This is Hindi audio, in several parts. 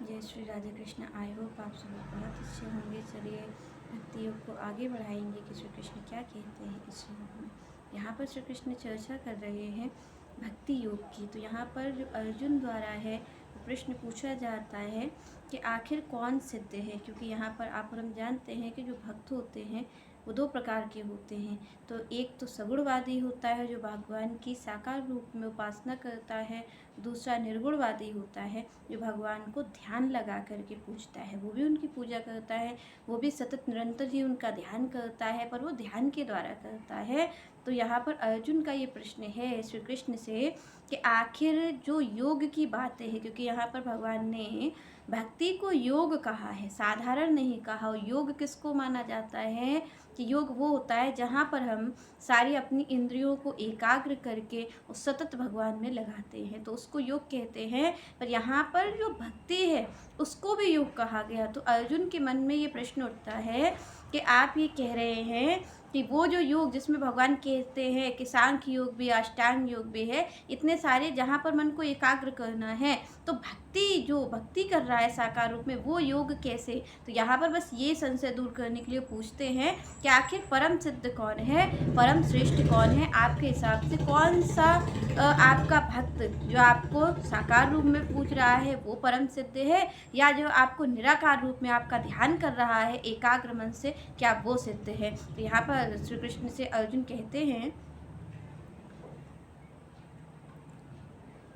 जय श्री राधे कृष्ण। आई होप आप सब लोग बहुत अच्छे होंगे। चलिए भक्ति योग को आगे बढ़ाएंगे कि श्री कृष्ण क्या कहते हैं इस योग में। यहाँ पर श्री कृष्ण चर्चा कर रहे हैं भक्ति योग की। तो यहाँ पर जो अर्जुन द्वारा है प्रश्न पूछा जाता है कि आखिर कौन सिद्ध है, क्योंकि यहाँ पर आप और हम जानते हैं कि जो भक्त होते हैं वो दो प्रकार के होते हैं। तो एक तो सगुणवादी होता है जो भगवान की साकार रूप में उपासना करता है, दूसरा निर्गुणवादी होता है जो भगवान को ध्यान लगा करके पूजता है। वो भी उनकी पूजा करता है, वो भी सतत निरंतर ही उनका ध्यान करता है, पर वो ध्यान के द्वारा करता है। तो यहाँ पर अर्जुन का ये प्रश्न है श्री कृष्ण से कि आखिर जो योग की बातें हैं, क्योंकि यहाँ पर भगवान ने भक्ति को योग कहा है, साधारण नहीं कहा। और योग किसको माना जाता है कि योग वो होता है जहाँ पर हम सारी अपनी इंद्रियों को एकाग्र करके उस सतत भगवान में लगाते हैं, तो उसको योग कहते हैं। पर यहाँ पर जो भक्ति है उसको भी योग कहा गया। तो अर्जुन के मन में ये प्रश्न उठता है कि आप ये कह रहे हैं कि वो जो योग जिसमें भगवान कहते हैं कि सांख्य योग भी, अष्टांग योग भी है, इतने सारे जहाँ पर मन को एकाग्र करना है, तो भक्ति जो भक्ति कर रहा है साकार रूप में वो योग कैसे। तो यहाँ पर बस ये संशय दूर करने के लिए पूछते हैं कि आखिर परम सिद्ध कौन है, परम श्रेष्ठ कौन है, आपके हिसाब से कौन सा आपका भक्त जो आपको साकार रूप में पूछ रहा है वो परम सिद्ध है, या जो आपको निराकार रूप में आपका ध्यान कर रहा है एकाग्र मन से, क्या वो सिद्ध है। तो यहाँ पर श्री कृष्ण से अर्जुन कहते हैं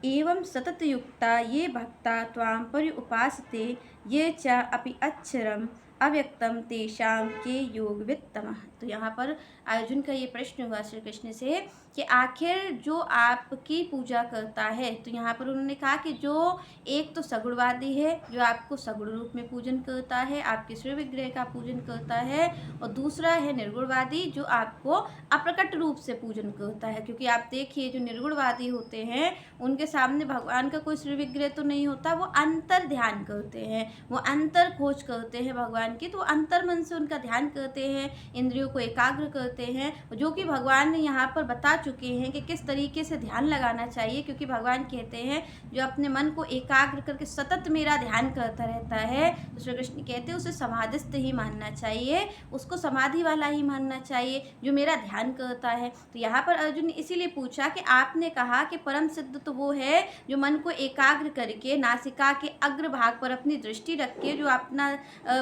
एवं सतत युक्ता ये भक्ता त्वां पर्युपासते ये च अपि अक्षरम अव्यक्तम तेषां के योग वित्तम। तो यहाँ पर अर्जुन का ये प्रश्न हुआ श्री कृष्ण से कि आखिर जो आपकी पूजा करता है, तो यहाँ पर उन्होंने कहा कि जो एक तो सगुणवादी है जो आपको सगुण रूप में पूजन करता है, आपके श्री विग्रह का पूजन करता है, और दूसरा है निर्गुणवादी जो आपको अप्रकट रूप से पूजन करता है। क्योंकि आप देखिए जो निर्गुणवादी होते हैं उनके सामने भगवान का कोई श्री विग्रह तो नहीं होता, वो अंतर ध्यान करते हैं, वो अंतर खोज करते हैं भगवान की, तो अंतर मन से उनका ध्यान करते हैं, इंद्रियों को एकाग्र करते हैं, जो कि भगवान ने यहाँ पर बता चुके हैं कि किस तरीके से ध्यान लगाना चाहिए। क्योंकि भगवान कहते हैं जो अपने मन को एकाग्र करके सतत मेरा ध्यान करता रहता है, तो श्री कृष्ण कहते हैं उसे समाधिस्थ ही मानना चाहिए, उसको समाधि वाला ही मानना चाहिए जो मेरा ध्यान करता है। तो यहाँ पर अर्जुन ने इसीलिए पूछा कि आपने कहा कि परम सिद्ध तो वो है जो मन को एकाग्र करके नासिका के अग्र भाग पर अपनी दृष्टि रख के जो अपना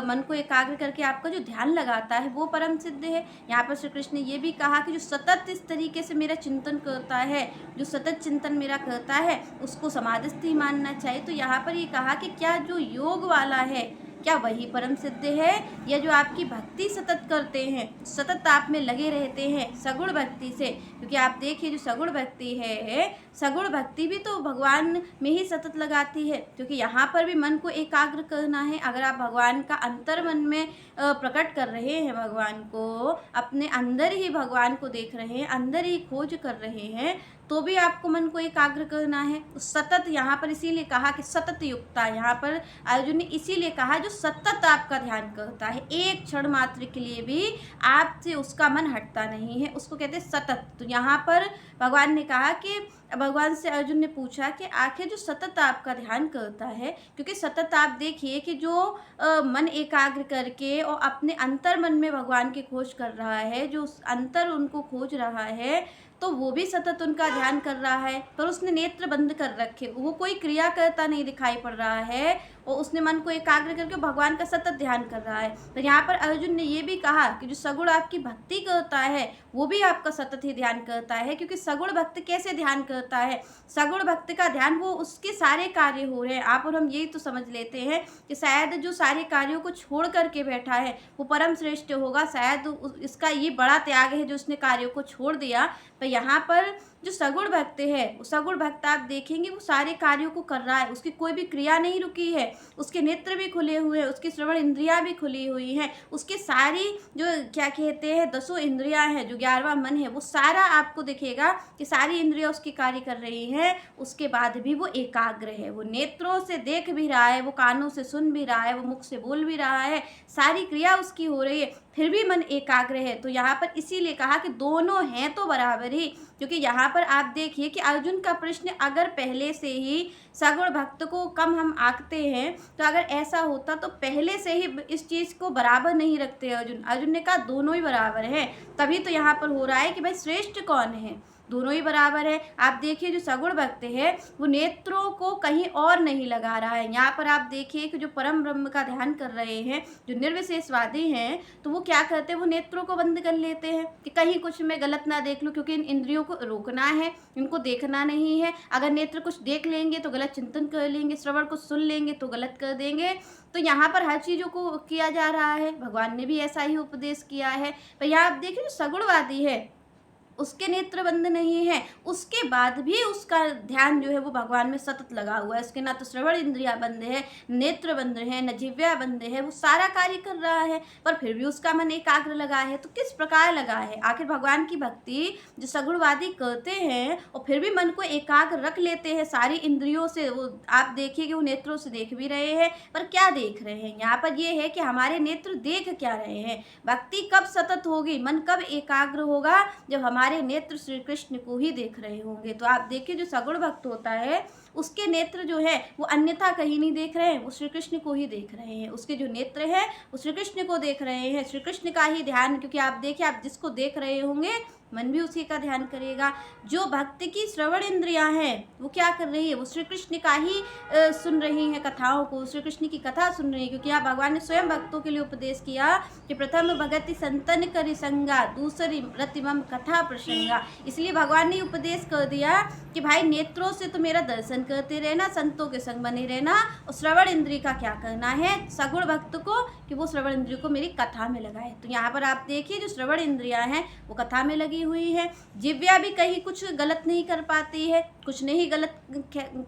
मन को एकाग्र करके आपका जो ध्यान लगाता है वो परम सिद्ध है। यहाँ पर श्री कृष्ण ने ये भी कहा कि जो सतत इस तरीके से मेरा चिंतन करता है, जो सतत चिंतन मेरा करता है, उसको समाधिस्थ ही मानना चाहिए। तो यहाँ पर ये कहा कि क्या जो योग वाला है क्या वही परम सिद्ध है, या जो आपकी भक्ति सतत करते हैं, सतत आप में लगे रहते हैं सगुण भक्ति से। क्योंकि आप देखिए जो सगुण भक्ति है, सगुण भक्ति भी तो भगवान में ही सतत लगाती है। क्योंकि यहाँ पर भी मन को एकाग्र करना है। अगर आप भगवान का अंतर मन में प्रकट कर रहे हैं, भगवान को अपने अंदर ही भगवान को देख रहे हैं, अंदर ही खोज कर रहे हैं, तो भी आपको मन को एकाग्र करना है। तो सतत यहाँ पर इसीलिए कहा कि सतत युक्ता, यहाँ पर अर्जुन ने इसीलिए कहा जो सतत आपका ध्यान करता है, एक क्षण मात्र के लिए भी आपसे उसका मन हटता नहीं है, उसको कहते हैं सतत। तो यहाँ पर भगवान ने कहा कि भगवान से अर्जुन ने पूछा कि आखिर जो सतत आपका ध्यान करता है, क्योंकि सतत आप देखिए कि जो मन एकाग्र करके और अपने अंतर मन में भगवान की खोज कर रहा है, जो अंतर उनको खोज रहा है, तो वो भी सतत उनका ध्यान कर रहा है, पर उसने नेत्र बंद कर रखे, वो कोई क्रिया करता नहीं दिखाई पड़ रहा है, और उसने मन को एकाग्र करके भगवान का सतत ध्यान कर रहा है। तो यहाँ पर अर्जुन ने ये भी कहा कि जो सगुण आपकी भक्ति करता है वो भी आपका सतत ही ध्यान करता है। क्योंकि सगुण भक्त कैसे ध्यान करता है, सगुण भक्त का ध्यान वो उसके सारे कार्य हो रहे हैं। आप और हम यही तो समझ लेते हैं कि शायद जो सारे कार्यों को छोड़ करके बैठा है वो परम श्रेष्ठ होगा, शायद इसका ये बड़ा त्याग है जो उसने कार्यों को छोड़ दिया। पर यहाँ पर जो सगुण भक्त है, सगुण भक्त आप देखेंगे वो सारे कार्यों को कर रहा है, उसकी कोई भी क्रिया नहीं रुकी है, उसके नेत्र भी खुले हुए हैं, उसकी श्रवण इंद्रियां भी खुली हुई हैं, उसके सारी जो क्या कहते हैं 10 इंद्रियां हैं, जो 11वां मन है, वो सारा आपको दिखेगा कि सारी इंद्रियां उसकी कार्य कर रही हैं। उसके बाद भी वो एकाग्र है, वो नेत्रों से देख भी रहा है, वो कानों से सुन भी रहा है, वो मुख से बोल भी रहा है, सारी क्रिया उसकी हो रही है, फिर भी मन एकाग्र है। तो यहाँ पर इसीलिए कहा कि दोनों हैं तो बराबर ही, क्योंकि यहाँ पर आप देखिए कि अर्जुन का प्रश्न अगर पहले से ही सगुण भक्त को कम हम आंकते हैं, तो अगर ऐसा होता तो पहले से ही इस चीज़ को बराबर नहीं रखते अर्जुन ने कहा दोनों ही बराबर हैं। तभी तो यहाँ पर हो रहा है कि भाई श्रेष्ठ कौन है, दोनों ही बराबर है। आप देखिए जो सगुण भक्त है वो नेत्रों को कहीं और नहीं लगा रहा है। यहाँ पर आप देखिए कि जो परम ब्रह्म का ध्यान कर रहे हैं, जो निर्विशेषवादी हैं, तो वो क्या करते हैं, वो नेत्रों को बंद कर लेते हैं कि कहीं कुछ मैं गलत ना देख लूँ, क्योंकि इन इंद्रियों को रोकना है, इनको देखना नहीं है। अगर नेत्र कुछ देख लेंगे तो गलत चिंतन कर लेंगे, श्रवण कुछ सुन लेंगे तो गलत कर देंगे। तो यहाँ पर हर चीज़ों को किया जा रहा है, भगवान ने भी ऐसा ही उपदेश किया है। पर यहाँ आप देखिए जो सगुणवादी है उसके नेत्र बंद नहीं है, उसके बाद भी उसका ध्यान जो है वो भगवान में सतत लगा हुआ है। उसके ना तो श्रवण इंद्रिया बंद है, नेत्र बंद है, न जिह्वा बंद है, वो सारा कार्य कर रहा है, पर फिर भी उसका मन एकाग्र लगा है। तो किस प्रकार लगा है? आखिर भगवान की भक्ति जो सगुणवादी करते हैं और फिर भी मन को एकाग्र रख लेते हैं सारी इंद्रियों से, वो आप देखिए कि वो नेत्रों से देख भी रहे हैं, पर क्या देख रहे हैं? यहाँ पर ये है कि हमारे नेत्र देख क्या रहे हैं। भक्ति कब सतत होगी, मन कब एकाग्र होगा? जब हमारे नेत्र श्री कृष्ण को ही देख रहे होंगे। तो आप देखिए जो सगुण भक्त होता है उसके नेत्र जो है वो अन्यथा कहीं नहीं देख रहे हैं, वो श्री कृष्ण को ही देख रहे हैं। उसके जो नेत्र है वो श्री कृष्ण को देख रहे हैं, श्री कृष्ण का ही ध्यान, क्योंकि आप देखिए आप जिसको देख रहे होंगे मन भी उसी का ध्यान करेगा। जो भक्त की श्रवण इंद्रियां हैं वो क्या कर रही है, वो श्री कृष्ण का ही सुन रही हैं कथाओं को, श्री कृष्ण की कथा सुन रही है। क्योंकि यहाँ भगवान ने स्वयं भक्तों के लिए उपदेश किया कि प्रथम भगति संतन करि संगा, दूसरी रतिमम कथा प्रसंगा। इसलिए भगवान ने उपदेश कर दिया कि भाई नेत्रों से तो मेरा दर्शन करते रहना, संतों के संग बने रहना, और श्रवण इंद्रिय का क्या करना है सगुण भक्त को, कि वो श्रवण इंद्रिय को मेरी कथा में लगाए। तो यहाँ पर आप देखिए जो श्रवण इंद्रियां हैं वो कथा में लगी हुई है। जिव्या भी कहीं कुछ गलत नहीं कर पाती है, कुछ नहीं गलत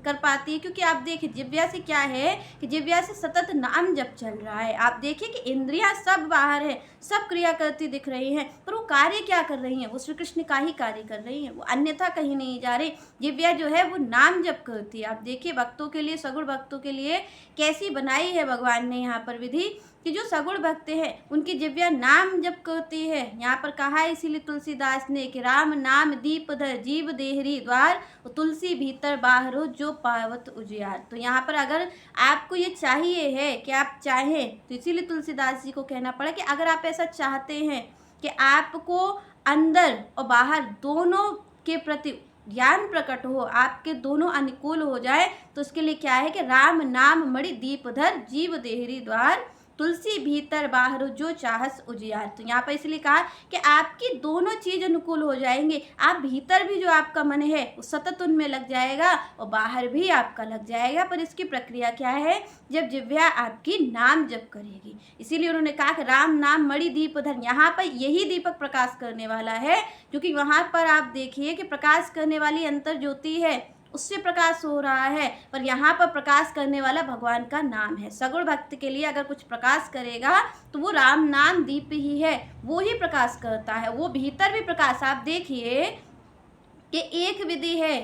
कर पाती है, क्योंकि आप देखिए जिव्या से क्या है कि जिव्या से सतत नाम जप चल रहा है। आप देखिए कि इंद्रियां सब बाहर है, सब क्रिया करती दिख रही हैं, पर वो कार्य क्या कर रही हैं, वो श्री कृष्ण का ही कार्य कर रही हैं, वो अन्यथा कहीं नहीं जा रही। जिव्या जो है वो नाम जप करती है। आप देखिए भक्तों के लिए, सगुण भक्तों के लिए कैसी बनाई है भगवान ने यहाँ पर विधि, कि जो सगुण भक्त है उनकी जिव्या नाम जप करती है। यहाँ पर कहा है इसीलिए तुलसीदास ने कि राम नाम दीप धर जीव देहरी द्वार, तुलसी भीतर बाहरो जो पावत उजियार। तो यहाँ पर अगर आपको ये चाहिए है कि आप चाहें, तो इसीलिए तुलसीदास जी को कहना पड़ा कि अगर आप ऐसा चाहते हैं कि आपको अंदर और बाहर दोनों के प्रति ज्ञान प्रकट हो, आपके दोनों अनुकूल हो जाए, तो उसके लिए क्या है कि राम नाम मणि दीपधर जीव देहरी द्वार, तुलसी भीतर बाहर जो चाहस उजियार। तो यहाँ पर इसलिए कहा कि आपकी दोनों चीज अनुकूल हो जाएंगे। आप भीतर भी जो आपका मन है वो सतत उनमें लग जाएगा और बाहर भी आपका लग जाएगा। पर इसकी प्रक्रिया क्या है, जब जिह्वा आपकी नाम जप करेगी। इसीलिए उन्होंने कहा कि राम नाम मणि दीपधर, यहाँ पर यही दीपक प्रकाश करने वाला है, क्योंकि वहाँ पर आप देखिए कि प्रकाश करने वाली अंतर ज्योति है, उससे प्रकाश हो रहा है, पर यहाँ पर प्रकाश करने वाला भगवान का नाम है। सगुण भक्त के लिए अगर कुछ प्रकाश करेगा तो वो राम नाम दीप ही है, वो ही प्रकाश करता है, वो भीतर भी प्रकाश। आप देखिए कि एक विधि है,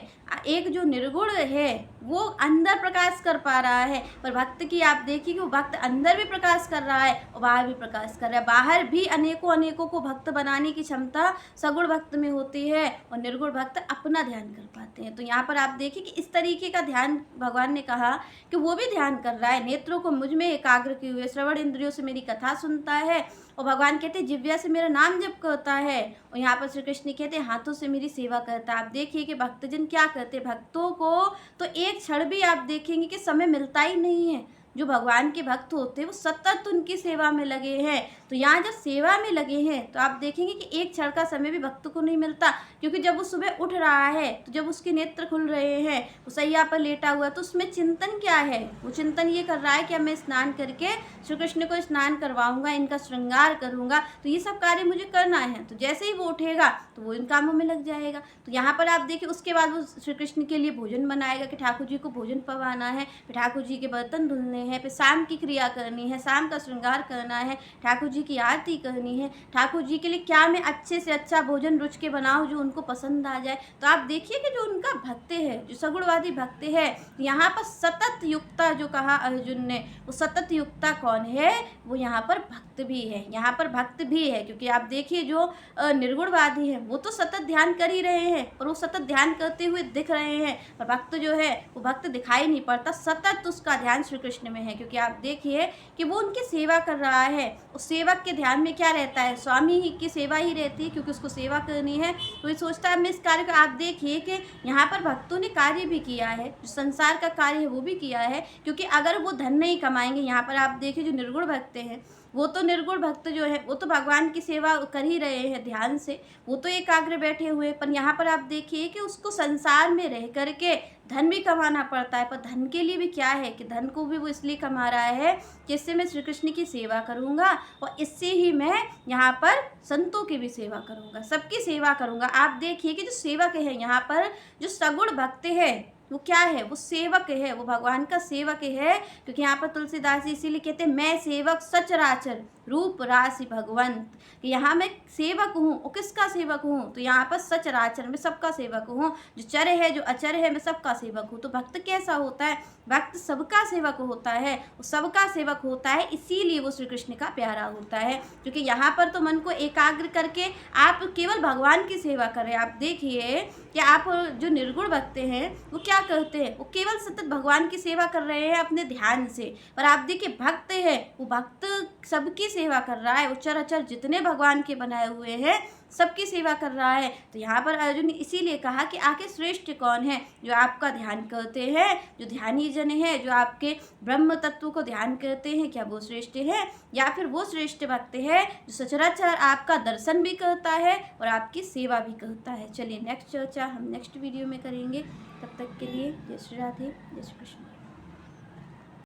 एक जो निर्गुण है वो अंदर प्रकाश कर पा रहा है, पर भक्त की आप देखिए कि वो भक्त अंदर भी प्रकाश कर रहा है और बाहर भी प्रकाश कर रहा है। बाहर भी अनेकों अनेकों को भक्त बनाने की क्षमता सगुण भक्त में होती है और निर्गुण भक्त अपना ध्यान कर पाते हैं। तो यहाँ पर आप देखिए कि इस तरीके का ध्यान भगवान ने कहा कि वो भी ध्यान कर रहा है, नेत्रों को मुझ में एकाग्र किए हुए, श्रवण इंद्रियों से मेरी कथा सुनता है, और भगवान कहते हैं जिव्या से मेरा नाम जप करता है, और यहाँ पर श्री कृष्ण कहते हैं हाथों से मेरी सेवा करता है। आप देखिए कि भक्तजन क्या करते हैं, भक्तों को तो एक क्षण भी आप देखेंगे कि समय मिलता ही नहीं है। जो भगवान के भक्त होते हैं वो सतत उनकी सेवा में लगे हैं। तो यहाँ जब सेवा में लगे हैं तो आप देखेंगे कि एक क्षण का समय भी भक्त को नहीं मिलता, क्योंकि जब वो सुबह उठ रहा है तो जब उसके नेत्र खुल रहे हैं, वो सैया पर लेटा हुआ है, तो उसमें चिंतन क्या है, वो चिंतन ये कर रहा है कि अब मैं स्नान करके श्री कृष्ण को स्नान करवाऊंगा, इनका श्रृंगार करूंगा, तो ये सब कार्य मुझे करना है। तो जैसे ही वो उठेगा तो वो इन कामों में लग जाएगा। तो यहाँ पर आप देखिए उसके बाद वो श्री कृष्ण के लिए भोजन बनाएगा कि ठाकुर जी को भोजन पवाना है, फिर ठाकुर जी के बर्तन धुलने हैं, फिर शाम की क्रिया करनी है, शाम का श्रृंगार करना है, ठाकुर जी की आरती करनी है, ठाकुर जी के लिए क्या मैं अच्छे से अच्छा भोजन रुच के बनाऊँ जो उनको पसंद आ जाए। तो आप देखिए कि जो उनका भक्त है, जो सगुणवादी भक्त है, यहाँ पर सतत युक्ता जो कहा अर्जुन ने, वो सतत युक्ता कौन है? वो यहाँ पर भक्त भी है, यहाँ पर भक्त भी है। क्योंकि आप देखिए जो निर्गुणवादी है वो तो सतत ध्यान कर ही रहे हैं, और वो सतत ध्यान करते हुए दिख रहे हैं, पर भक्त जो है वो भक्त दिखाई नहीं पड़ता, सतत उसका ध्यान श्री कृष्ण में है। क्योंकि आप देखिए कि वो उनकी सेवा कर रहा है, उस सेवक के ध्यान में क्या रहता है? स्वामी ही की सेवा ही रहती है, क्योंकि उसको सेवा करनी है। तो ये सोचता है मैं इस कार्य को, आप देखिए कि यहाँ पर भक्तों ने कार्य भी किया है, जो संसार का कार्य है वो भी किया है। क्योंकि अगर वो धन नहीं कमाएंगे, यहाँ पर आप देखिए जो निर्गुण भक्त हैं, वो तो निर्गुण भक्त जो है वो तो भगवान की सेवा कर ही रहे हैं ध्यान से, वो तो एकाग्र बैठे हुए। पर यहाँ पर आप देखिए कि उसको संसार में रह करके धन भी कमाना पड़ता है, पर धन के लिए भी क्या है कि धन को भी वो इसलिए कमा रहा है कि इससे मैं श्री कृष्ण की सेवा करूँगा, और इससे ही मैं यहाँ पर संतों की भी सेवा करूँगा, सबकी सेवा करूँगा। आप देखिए कि जो सेवक है यहाँ पर, जो सगुण भक्त है वो क्या है? वो सेवक है, वो भगवान का सेवक है। क्योंकि यहाँ पर तुलसीदास जी इसीलिए कहते हैं मैं सेवक सचराचर रूप राशि भगवंत, कि यहाँ मैं सेवक हूँ। और किसका सेवक हूँ? तो यहाँ पर सचराचर में सबका सेवक हूँ, जो चर है जो अचर है मैं सबका सेवक हूँ। तो भक्त कैसा होता है? भक्त सबका सेवक होता है, वो सबका सेवक होता है, इसीलिए वो श्री कृष्ण का प्यारा होता है। क्योंकि यहाँ पर तो मन को एकाग्र करके आप केवल भगवान की सेवा कर रहे हैं। आप देखिए कि आप जो निर्गुण भक्त हैं वो क्या करते हैं? वो केवल सतत भगवान की सेवा कर रहे हैं अपने ध्यान से। पर आप देखिए भक्त है, वो भक्त सबकी सेवा कर रहा है, वो चर अचर जितने भगवान के बनाए हुए हैं सबकी सेवा कर रहा है। तो यहाँ पर अर्जुन ने इसीलिए कहा कि आखिर श्रेष्ठ कौन है? जो आपका ध्यान करते हैं, जो ध्यानी जन है, जो आपके ब्रह्म तत्व को ध्यान करते हैं, क्या वो श्रेष्ठ है? या फिर वो श्रेष्ठ भक्त है जो सचराचर आपका दर्शन भी करता है और आपकी सेवा भी करता है। चलिए नेक्स्ट चर्चा हम नेक्स्ट वीडियो में करेंगे। तब तक के लिए जय श्री राधे, जय श्री कृष्ण।